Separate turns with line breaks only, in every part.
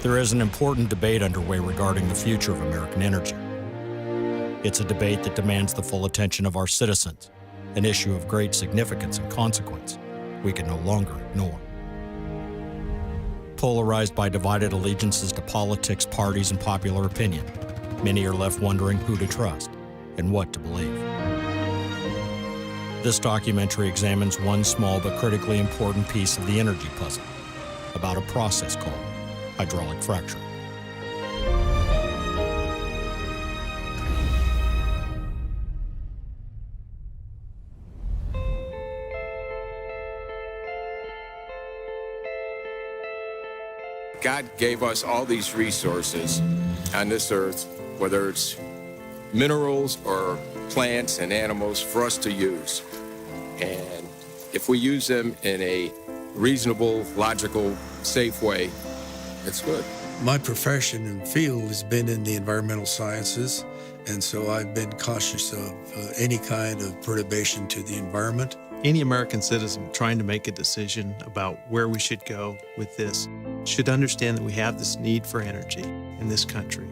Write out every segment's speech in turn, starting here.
There is an important debate underway regarding the future of American energy. It's a debate that demands the full attention of our citizens, an issue of great significance and consequence we can no longer ignore. Polarized by divided allegiances to politics, parties, and popular opinion, many are left wondering who to trust and what to believe. This documentary examines one small but critically important piece of the energy puzzle, about a process called hydraulic fracturing.
God gave us all these resources on this earth, whether it's minerals or plants and animals, for us to use. And if we use them in a reasonable, logical, safe way, it's good.
My profession and field has been in the environmental sciences, and so I've been cautious of any kind of perturbation to the environment.
Any American citizen trying to make a decision about where we should go with this should understand that we have this need for energy in this country,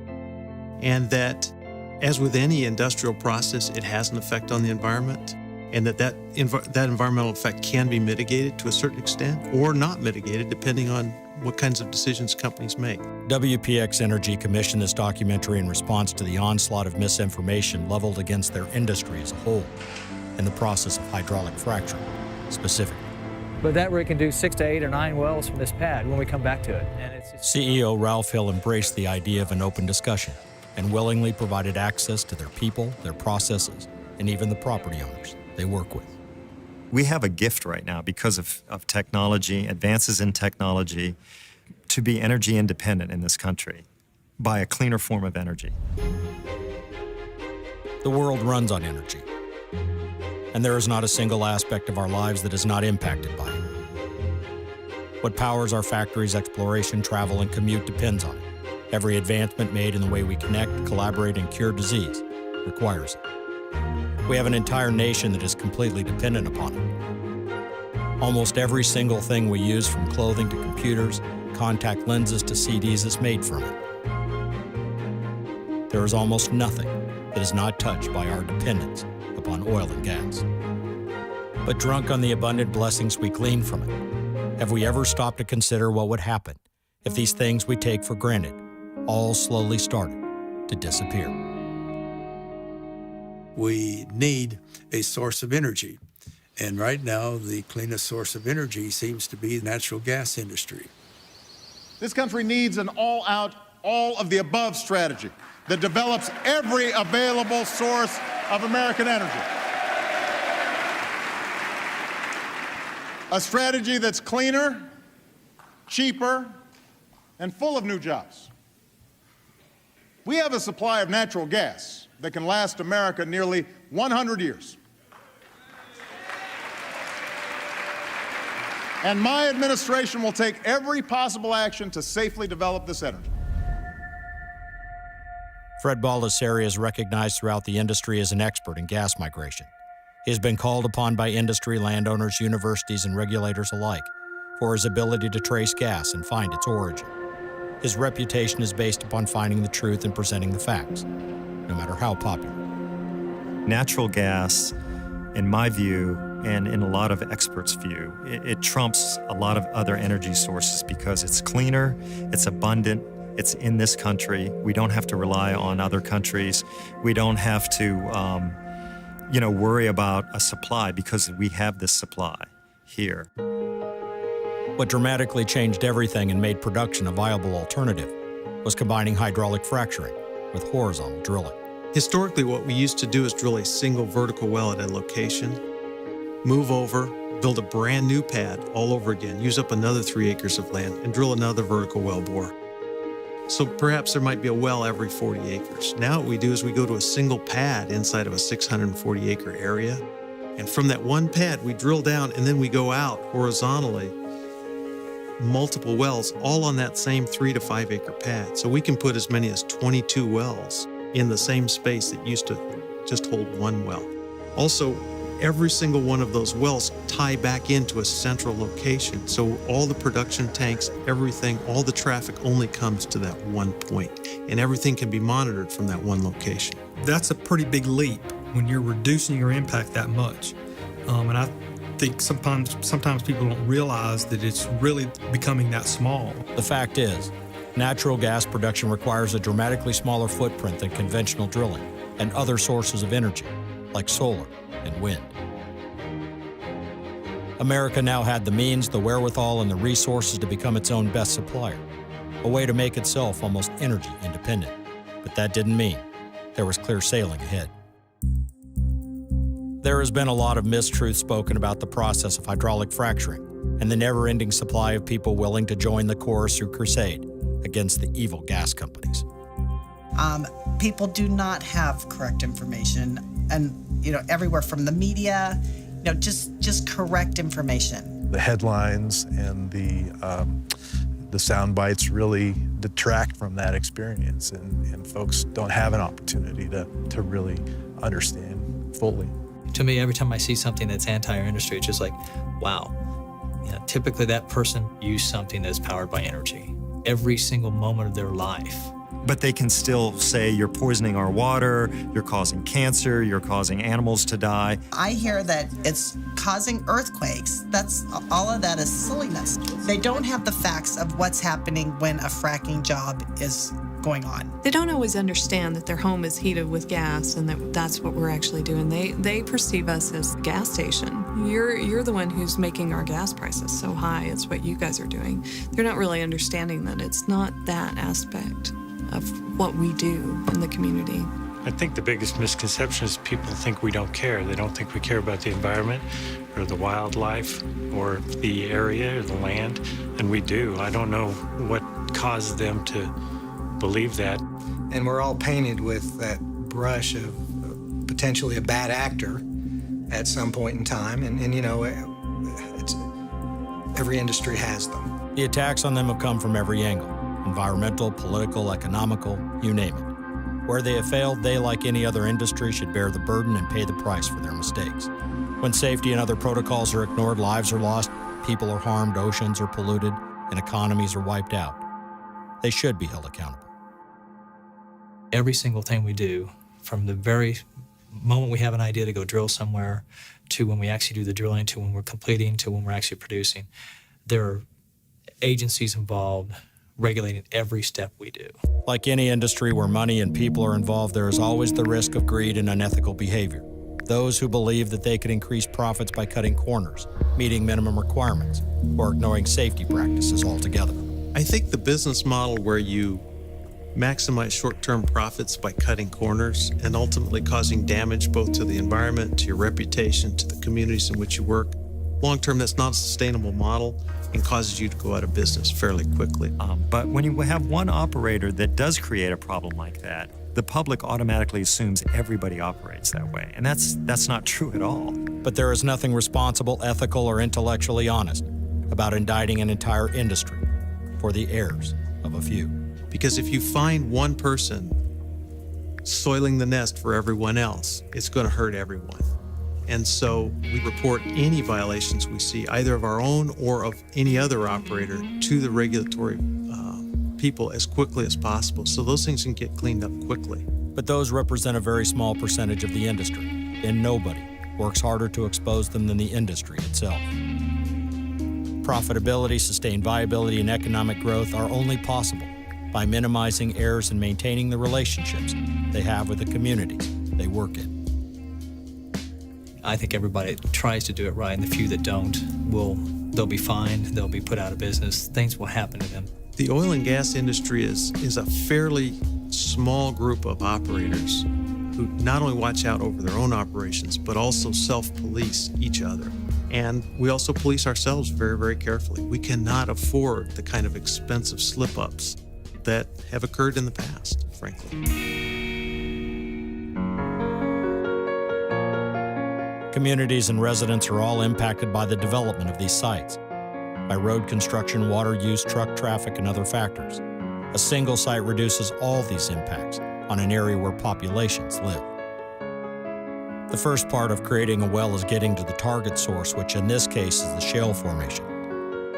and that, as with any industrial process, it has an effect on the environment, and that environmental effect can be mitigated to a certain extent or not mitigated depending on what kinds of decisions companies make.
WPX Energy commissioned this documentary in response to the onslaught of misinformation leveled against their industry as a whole and the process of hydraulic fracturing specifically.
But that rig can do 6 to 8 or 9 wells from this pad when we come back to it. And it's
CEO Ralph Hill embraced the idea of an open discussion and willingly provided access to their people, their processes, and even the property owners they work with.
We have a gift right now because of technology, advances in technology, to be energy independent in this country by a cleaner form of energy.
The world runs on energy, and there is not a single aspect of our lives that is not impacted by it. What powers our factories, exploration, travel, and commute depends on it. Every advancement made in the way we connect, collaborate, and cure disease requires it. We have an entire nation that is completely dependent upon it. Almost every single thing we use, from clothing to computers, contact lenses to CDs, is made from it. There is almost nothing that is not touched by our dependence upon oil and gas. But drunk on the abundant blessings we glean from it, have we ever stopped to consider what would happen if these things we take for granted all slowly started to disappear?
We need a source of energy. And right now, the cleanest source of energy seems to be the natural gas industry.
This country needs an all-out, all-of-the-above strategy that develops every available source of American energy. A strategy that's cleaner, cheaper, and full of new jobs. We have a supply of natural gas that can last America nearly 100 years. And my administration will take every possible action to safely develop this energy.
Fred Baldessari is recognized throughout the industry as an expert in gas migration. He has been called upon by industry, landowners, universities, and regulators alike for his ability to trace gas and find its origin. His reputation is based upon finding the truth and presenting the facts, no matter how popular.
Natural gas, in my view, and in a lot of experts' view, it trumps a lot of other energy sources because it's cleaner, it's abundant, it's in this country. We don't have to rely on other countries. We don't have to, worry about a supply because we have this supply here.
What dramatically changed everything and made production a viable alternative was combining hydraulic fracturing with horizontal drilling.
Historically, what we used to do is drill a single vertical well at a location, move over, build a brand new pad all over again, use up another 3 acres of land, and drill another vertical well bore. So perhaps there might be a well every 40 acres. Now what we do is we go to a single pad inside of a 640 acre area, and from that one pad we drill down and then we go out horizontally, multiple wells, all on that same 3 to 5 acre pad. So we can put as many as 22 wells in the same space that used to just hold one well. Also, every single one of those wells tie back into a central location. So all the production tanks, everything, all the traffic only comes to that one point, and everything can be monitored from that one location.
That's a pretty big leap when you're reducing your impact that much. And I think sometimes people don't realize that it's really becoming that small.
The fact is, natural gas production requires a dramatically smaller footprint than conventional drilling and other sources of energy, like solar and wind. America now had the means, the wherewithal, and the resources to become its own best supplier, a way to make itself almost energy independent. But that didn't mean there was clear sailing ahead. There has been a lot of mistruth spoken about the process of hydraulic fracturing and the never-ending supply of people willing to join the chorus or crusade against the evil gas companies.
People do not have correct information, and everywhere from the media, just correct information.
The headlines and the sound bites really detract from that experience, and folks don't have an opportunity to really understand fully.
To me, every time I see something that's anti our industry, it's just like, wow. Typically that person used something that's powered by energy every single moment of their life.
But they can still say you're poisoning our water, you're causing cancer, you're causing animals to die.
I hear that it's causing earthquakes. All of that is silliness. They don't have the facts of what's happening when a fracking job is going on.
They don't always understand that their home is heated with gas and that's what we're actually doing. They perceive us as a gas station. You're the one who's making our gas prices so high. It's what you guys are doing. They're not really understanding that it's not that aspect of what we do in the community.
I think the biggest misconception is people think we don't care. They don't think we care about the environment or the wildlife or the area or the land, and we do. I don't know what causes them to believe that.
And we're all painted with that brush of potentially a bad actor at some point in time, and every industry has them.
The attacks on them have come from every angle. Environmental, political, economical, you name it. Where they have failed, they, like any other industry, should bear the burden and pay the price for their mistakes. When safety and other protocols are ignored, lives are lost, people are harmed, oceans are polluted, and economies are wiped out. They should be held accountable.
Every single thing we do, from the very moment we have an idea to go drill somewhere, to when we actually do the drilling, to when we're completing, to when we're actually producing, there are agencies involved regulating every step we do.
Like any industry where money and people are involved, there is always the risk of greed and unethical behavior. Those who believe that they can increase profits by cutting corners, meeting minimum requirements, or ignoring safety practices altogether.
I think the business model where you maximize short-term profits by cutting corners and ultimately causing damage both to the environment, to your reputation, to the communities in which you work, long-term, that's not a sustainable model and causes you to go out of business fairly quickly.
But when you have one operator that does create a problem like that, the public automatically assumes everybody operates that way. And that's not true at all.
But there is nothing responsible, ethical, or intellectually honest about indicting an entire industry for the errors of a few.
Because if you find one person soiling the nest for everyone else, it's going to hurt everyone. And so we report any violations we see, either of our own or of any other operator, to the regulatory people as quickly as possible, so those things can get cleaned up quickly.
But those represent a very small percentage of the industry, and nobody works harder to expose them than the industry itself. Profitability, sustained viability, and economic growth are only possible by minimizing errors and maintaining the relationships they have with the communities they work in.
I think everybody tries to do it right, and the few that don't, they'll be fined, they'll be put out of business, things will happen to them.
The oil and gas industry is a fairly small group of operators who not only watch out over their own operations, but also self-police each other. And we also police ourselves very, very carefully. We cannot afford the kind of expensive slip-ups that have occurred in the past, frankly.
Communities and residents are all impacted by the development of these sites, by road construction, water use, truck traffic, and other factors. A single site reduces all these impacts on an area where populations live. The first part of creating a well is getting to the target source, which in this case is the shale formation.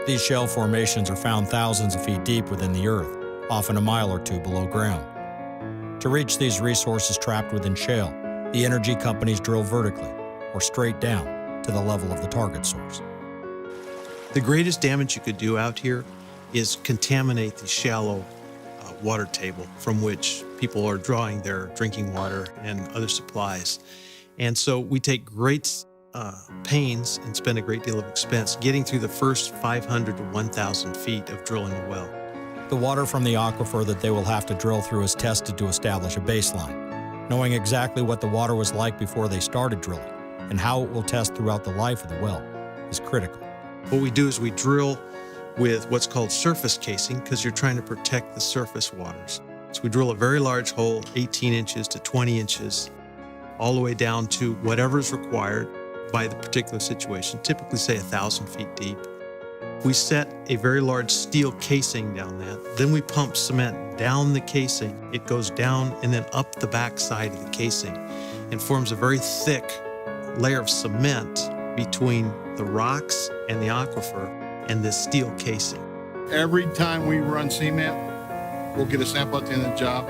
These shale formations are found thousands of feet deep within the earth, often a mile or two below ground. To reach these resources trapped within shale, the energy companies drill vertically, or straight down, to the level of the target source.
The greatest damage you could do out here is contaminate the shallow water table from which people are drawing their drinking water and other supplies. And so we take great pains and spend a great deal of expense getting through the first 500 to 1,000 feet of drilling a well.
The water from the aquifer that they will have to drill through is tested to establish a baseline. Knowing exactly what the water was like before they started drilling and how it will test throughout the life of the well is critical.
What we do is we drill with what's called surface casing because you're trying to protect the surface waters. So we drill a very large hole, 18 inches to 20 inches, all the way down to whatever is required by the particular situation, typically say 1,000 feet deep. We set a very large steel casing down that. Then we pump cement down the casing. It goes down and then up the back side of the casing and forms a very thick layer of cement between the rocks and the aquifer and this steel casing.
Every time we run cement, we'll get a sample at the end of the job.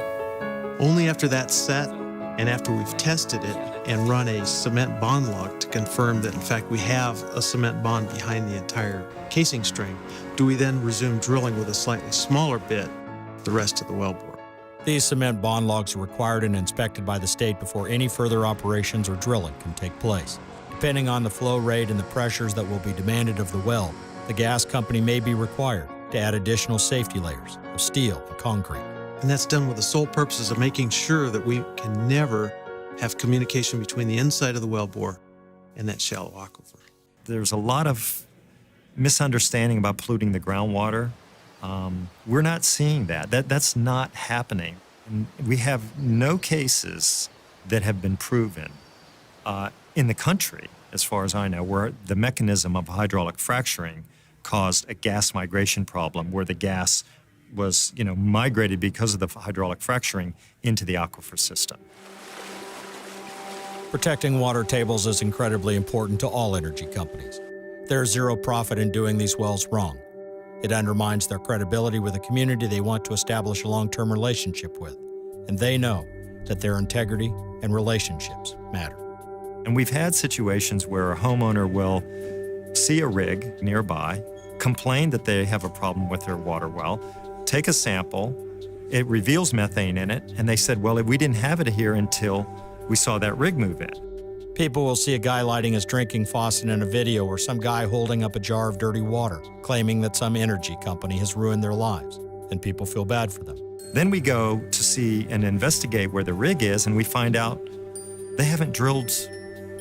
Only after that's set and after we've tested it and run a cement bond log to confirm that in fact we have a cement bond behind the entire casing string, do we then resume drilling with a slightly smaller bit the rest of the wellbore.
These cement bond logs are required and inspected by the state before any further operations or drilling can take place. Depending on the flow rate and the pressures that will be demanded of the well, the gas company may be required to add additional safety layers of steel and concrete.
And that's done with the sole purposes of making sure that we can never have communication between the inside of the wellbore and that shallow aquifer.
There's a lot of misunderstanding about polluting the groundwater. We're not seeing that. That's not happening. And we have no cases that have been proven in the country, as far as I know, where the mechanism of hydraulic fracturing caused a gas migration problem where the gas was, migrated because of the hydraulic fracturing into the aquifer system.
Protecting water tables is incredibly important to all energy companies. There's zero profit in doing these wells wrong. It undermines their credibility with the community they want to establish a long-term relationship with, and they know that their integrity and relationships matter.
And we've had situations where a homeowner will see a rig nearby, complain that they have a problem with their water well, take a sample, it reveals methane in it, and they said, well, we didn't have it here until we saw that rig move in.
People will see a guy lighting his drinking faucet in a video or some guy holding up a jar of dirty water, claiming that some energy company has ruined their lives, and people feel bad for them.
Then we go to see and investigate where the rig is, and we find out they haven't drilled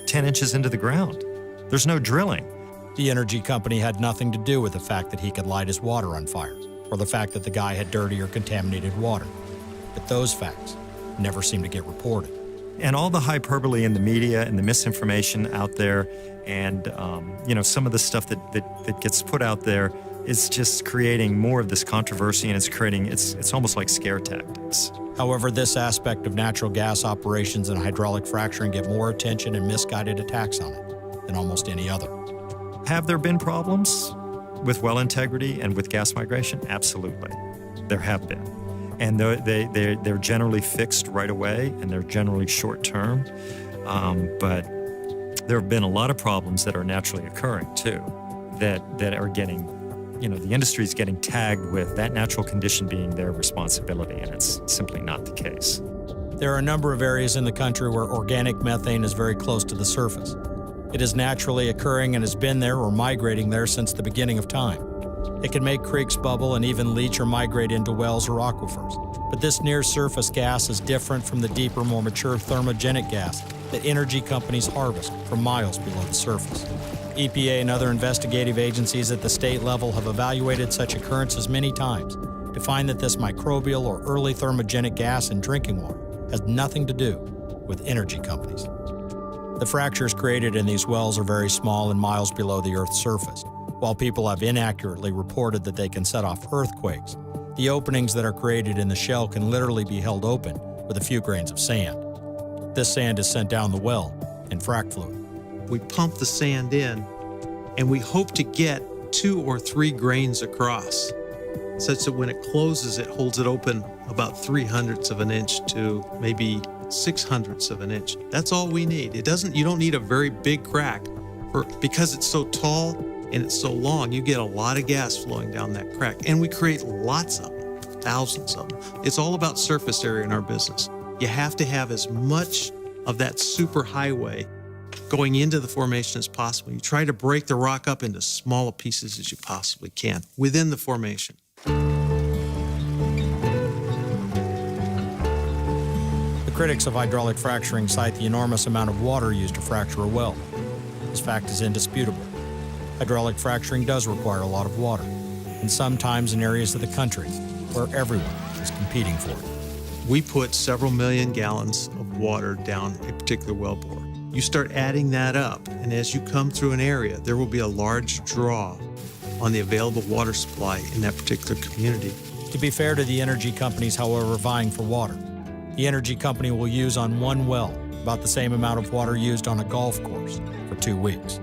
10 inches into the ground. There's no drilling.
The energy company had nothing to do with the fact that he could light his water on fire, or the fact that the guy had dirty or contaminated water. But those facts never seem to get reported.
And all the hyperbole in the media and the misinformation out there and, some of the stuff that gets put out there is just creating more of this controversy, and it's almost like scare tactics.
However, this aspect of natural gas operations and hydraulic fracturing get more attention and misguided attacks on it than almost any other.
Have there been problems with well integrity and with gas migration? Absolutely. There have been. And they're generally fixed right away, and they're generally short-term. But there have been a lot of problems that are naturally occurring, too, that are getting, the industry is getting tagged with that natural condition being their responsibility, and it's simply not the case.
There are a number of areas in the country where organic methane is very close to the surface. It is naturally occurring and has been there or migrating there since the beginning of time. It can make creeks bubble and even leach or migrate into wells or aquifers. But this near-surface gas is different from the deeper, more mature thermogenic gas that energy companies harvest from miles below the surface. EPA and other investigative agencies at the state level have evaluated such occurrences many times to find that this microbial or early thermogenic gas in drinking water has nothing to do with energy companies. The fractures created in these wells are very small and miles below the Earth's surface. While people have inaccurately reported that they can set off earthquakes, the openings that are created in the shell can literally be held open with a few grains of sand. This sand is sent down the well and frac fluid.
We pump the sand in, and we hope to get 2 or 3 grains across, such that when it closes, it holds it open about 3/100ths of an inch to maybe 6/100ths of an inch. That's all we need. You don't need a very big crack. Because it's so tall and it's so long, you get a lot of gas flowing down that crack. And we create lots of them, thousands of them. It's all about surface area in our business. You have to have as much of that super highway going into the formation as possible. You try to break the rock up into smaller pieces as you possibly can within the formation.
The critics of hydraulic fracturing cite the enormous amount of water used to fracture a well. This fact is indisputable. Hydraulic fracturing does require a lot of water, and sometimes in areas of the country where everyone is competing for it.
We put several million gallons of water down a particular wellbore. You start adding that up, and as you come through an area, there will be a large draw on the available water supply in that particular community.
To be fair to the energy companies, however, vying for water, the energy company will use on one well about the same amount of water used on a golf course for 2 weeks.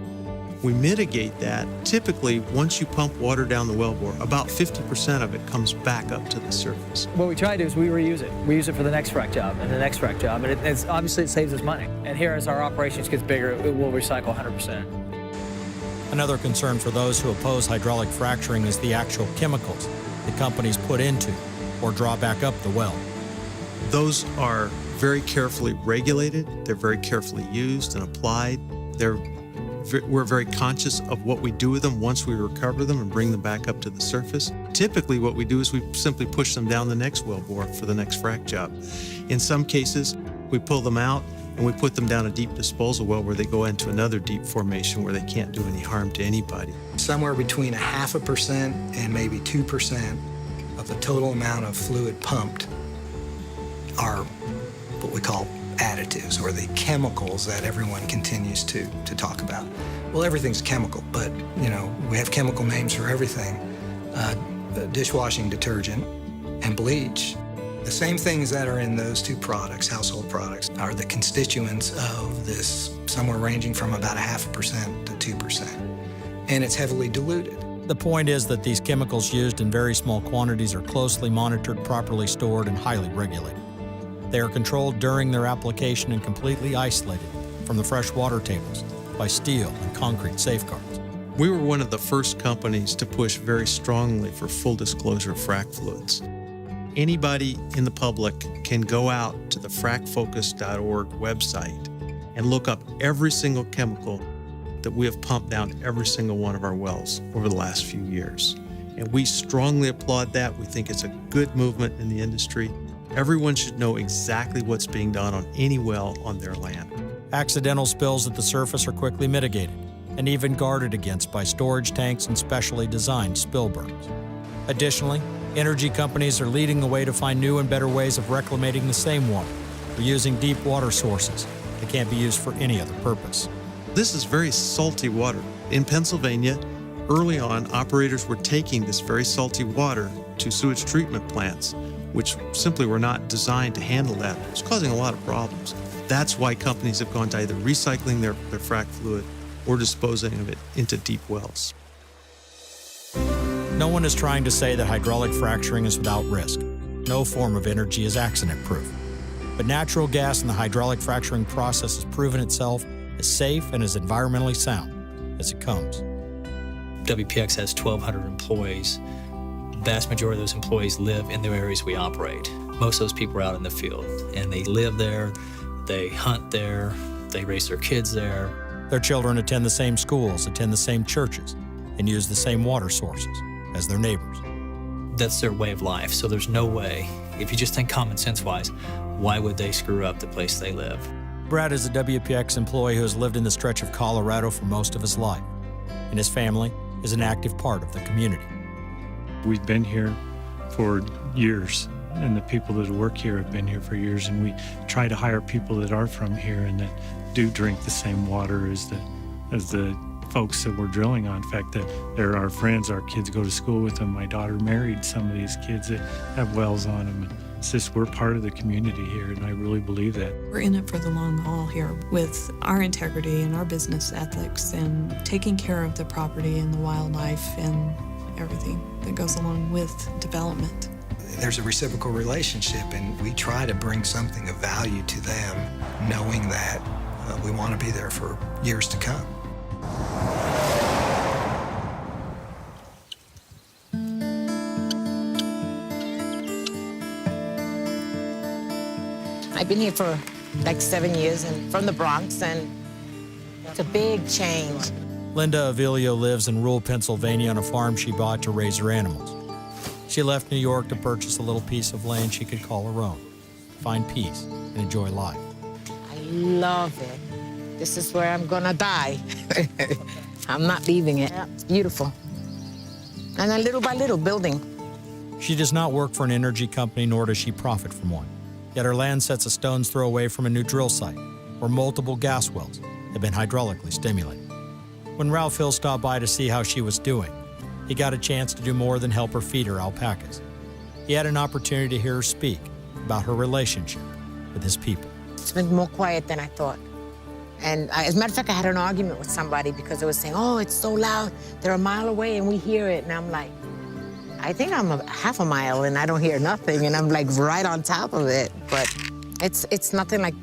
We mitigate that. Typically, once you pump water down the wellbore, about 50% of it comes back up to the surface.
What we try to do is we reuse it. We use it for the next frac job and the next frac job, and it's obviously it saves us money. And here, as our operations gets bigger, it will recycle 100%.
Another concern for those who oppose hydraulic fracturing is the actual chemicals the companies put into or draw back up the well.
Those are very carefully regulated. They're very carefully used and applied. We're very conscious of what we do with them once we recover them and bring them back up to the surface. Typically, what we do is we simply push them down the next wellbore for the next frac job. In some cases, we pull them out and we put them down a deep disposal well where they go into another deep formation where they can't do any harm to anybody.
Somewhere between 0.5% and maybe 2% of the total amount of fluid pumped are what we call additives, or the chemicals that everyone continues to talk about. Well, everything's chemical, but we have chemical names for everything. Dishwashing detergent and bleach. The same things that are in those two products, household products, are the constituents of this, somewhere ranging from about 0.5% to 2%. And it's heavily diluted.
The point is that these chemicals used in very small quantities are closely monitored, properly stored, and highly regulated. They are controlled during their application and completely isolated from the fresh water tables by steel and concrete safeguards.
We were one of the first companies to push very strongly for full disclosure of frac fluids. Anybody in the public can go out to the fracfocus.org website and look up every single chemical that we have pumped down every single one of our wells over the last few years. And we strongly applaud that. We think it's a good movement in the industry. Everyone should know exactly what's being done on any well on their land.
Accidental spills at the surface are quickly mitigated and even guarded against by storage tanks and specially designed spill berms. Additionally, energy companies are leading the way to find new and better ways of reclamating the same water. We're using deep water sources that can't be used for any other purpose.
This is very salty water. In Pennsylvania, early on, operators were taking this very salty water to sewage treatment plants, which simply were not designed to handle that. It was causing a lot of problems. That's why companies have gone to either recycling their frac fluid or disposing of it into deep wells.
No one is trying to say that hydraulic fracturing is without risk. No form of energy is accident-proof. But natural gas in the hydraulic fracturing process has proven itself as safe and as environmentally sound as it comes.
WPX has 1,200 employees. The vast majority of those employees live in the areas we operate. Most of those people are out in the field, and they live there, they hunt there, they raise their kids there.
Their children attend the same schools, attend the same churches, and use the same water sources as their neighbors.
That's their way of life, so there's no way, if you just think common sense-wise, why would they screw up the place they live?
Brad is a WPX employee who has lived in the stretch of Colorado for most of his life, and his family is an active part of the community.
We've been here for years, and the people that work here have been here for years, and we try to hire people that are from here and that do drink the same water as the folks that we're drilling on. In fact, that they're our friends, our kids go to school with them. My daughter married some of these kids that have wells on them. And It's just we're part of the community here, and I really believe that.
We're in it for the long haul here with our integrity and our business ethics and taking care of the property and the wildlife and everything that goes along with development.
There's a reciprocal relationship, and we try to bring something of value to them, knowing that we want to be there for years to come.
I've been here for like 7 years and from the Bronx, and it's a big change.
Linda Avilio lives in rural Pennsylvania on a farm she bought to raise her animals. She left New York to purchase a little piece of land she could call her own, find peace, and enjoy life.
I love it. This is where I'm gonna die. I'm not leaving it. It's beautiful. And then little by little, building.
She does not work for an energy company, nor does she profit from one. Yet her land sits a stone's throw away from a new drill site, where multiple gas wells have been hydraulically stimulated. When Ralph Hill stopped by to see how she was doing, he got a chance to do more than help her feed her alpacas. He had an opportunity to hear her speak about her relationship with his people.
It's been more quiet than I thought. And as a matter of fact, I had an argument with somebody because they were saying, oh, it's so loud. They're a mile away and we hear it. And I'm like, I think I'm half a mile and I don't hear nothing. And I'm like right on top of it. But it's nothing like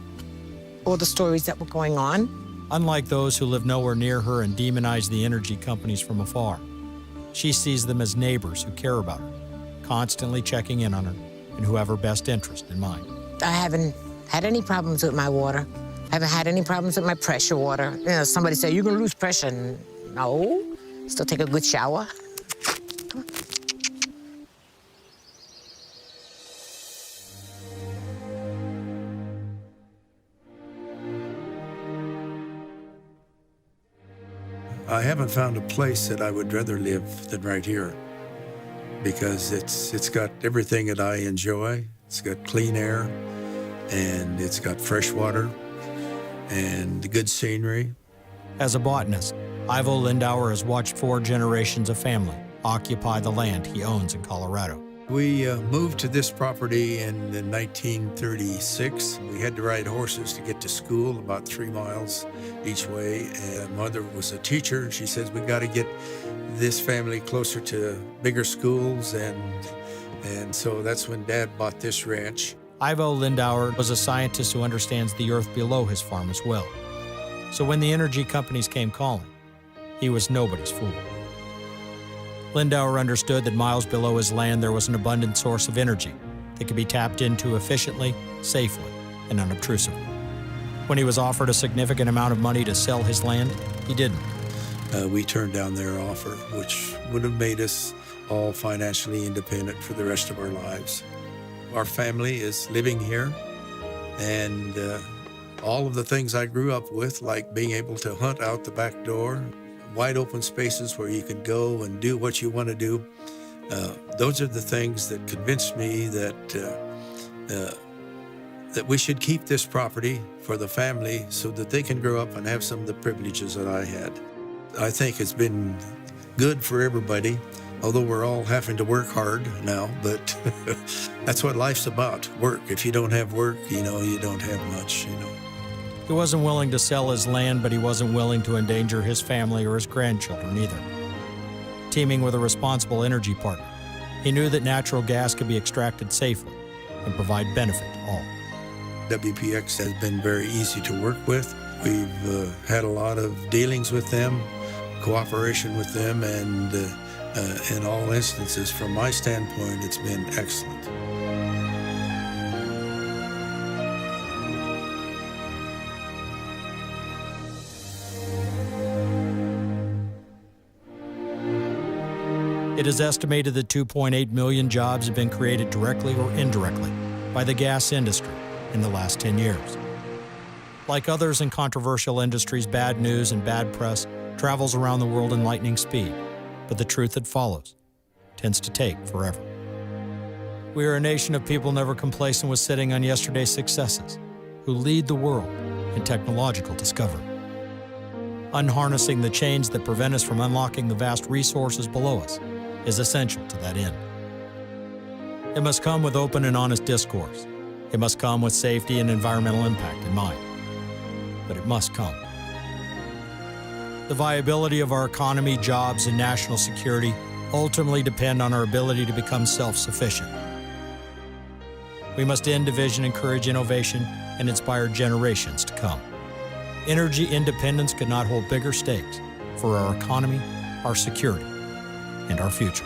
all the stories that were going on.
Unlike those who live nowhere near her and demonize the energy companies from afar, she sees them as neighbors who care about her, constantly checking in on her and who have her best interest in mind.
I haven't had any problems with my water. I haven't had any problems with my pressure water. You know, somebody said, you're gonna lose pressure. No, still take a good shower.
I haven't found a place that I would rather live than right here, because it's got everything that I enjoy. It's got clean air, and it's got fresh water, and good scenery.
As a botanist, Ivo Lindauer has watched 4 generations of family occupy the land he owns in Colorado.
We moved to this property in 1936. We had to ride horses to get to school, about 3 miles each way. And mother was a teacher. She says, we got to get this family closer to bigger schools. And so that's when Dad bought this ranch.
Ivo Lindauer was a scientist who understands the earth below his farm as well. So when the energy companies came calling, he was nobody's fool. Lindauer understood that miles below his land there was an abundant source of energy that could be tapped into efficiently, safely, and unobtrusively. When he was offered a significant amount of money to sell his land, he didn't.
We turned down their offer, which would have made us all financially independent for the rest of our lives. Our family is living here, and all of the things I grew up with, like being able to hunt out the back door, wide open spaces where you can go and do what you want to do. Those are the things that convinced me that we should keep this property for the family so that they can grow up and have some of the privileges that I had. I think it's been good for everybody, although we're all having to work hard now, but that's what life's about, work. If you don't have work, you don't have much,
He wasn't willing to sell his land, but he wasn't willing to endanger his family or his grandchildren either. Teaming with a responsible energy partner, he knew that natural gas could be extracted safely and provide benefit to all.
WPX has been very easy to work with. We've had a lot of dealings with them, cooperation with them, and in all instances, from my standpoint, it's been excellent.
It is estimated that 2.8 million jobs have been created directly or indirectly by the gas industry in the last 10 years. Like others in controversial industries, bad news and bad press travels around the world in lightning speed, but the truth that follows tends to take forever. We are a nation of people never complacent with sitting on yesterday's successes, who lead the world in technological discovery. Unharnessing the chains that prevent us from unlocking the vast resources below us is essential to that end. It must come with open and honest discourse. It must come with safety and environmental impact in mind. But it must come. The viability of our economy, jobs, and national security ultimately depend on our ability to become self-sufficient. We must end division, encourage innovation, and inspire generations to come. Energy independence could not hold bigger stakes for our economy, our security, and our future.